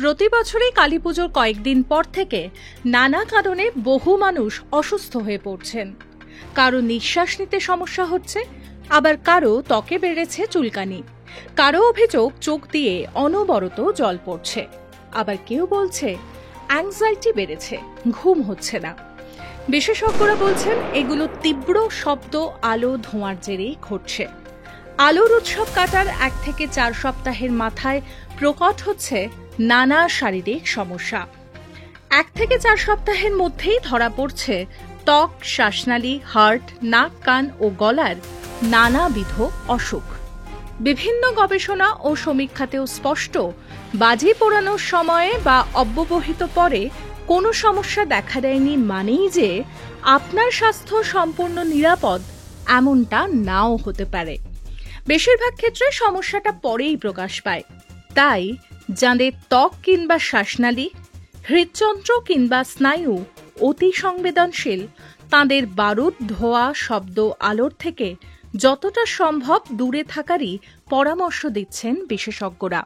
প্রতি বছরই কালীপুজোর কয়েকদিন পর থেকে নানা কারণে বহু মানুষ অসুস্থ হয়ে পড়ছেন। কারো নিঃশ্বাস নিতে সমস্যা হচ্ছে, আবার কারো ত্বকে বেড়েছে চুলকানি, কারো অভিযোগ চোখ দিয়ে অনবরত জল পড়ছে, আবার কেউ বলছে অ্যাংজাইটি বেড়েছে, ঘুম হচ্ছে না। বিশেষজ্ঞরা বলছেন এগুলো তীব্র শব্দ, আলো, ধোঁয়ার জেরেই ঘটছে। আলোর উৎসব কাটার 1 থেকে 4 সপ্তাহের মাথায় প্রকট হচ্ছে নানা শারীরিক সমস্যা। 1 থেকে 4 সপ্তাহের মধ্যেই ধরা পড়ছে ত্বক, শ্বাসনালী, হার্ট, নাক, কান ও গলার নানাবিধ অসুখ। বিভিন্ন গবেষণা ও সমীক্ষাতেও স্পষ্ট, বাজি পোড়ানোর সময়ে বা অব্যবহিত পরে কোনো সমস্যা দেখা দেয়নি মানেই যে আপনার স্বাস্থ্য সম্পূর্ণ নিরাপদ এমনটা নাও হতে পারে। বেশিরভাগ ক্ষেত্রে সমস্যাটা পরেই প্রকাশ পায়। তাই যাদের ত্বক কিংবা শ্বাসনালী, হৃদযন্ত্র কিংবা স্নায়ু অতি সংবেদনশীল, তাঁদের বারুদ, ধোঁয়া, শব্দ, আলোর থেকে যতটা সম্ভব দূরে থাকারই পরামর্শ দিচ্ছেন বিশেষজ্ঞরা।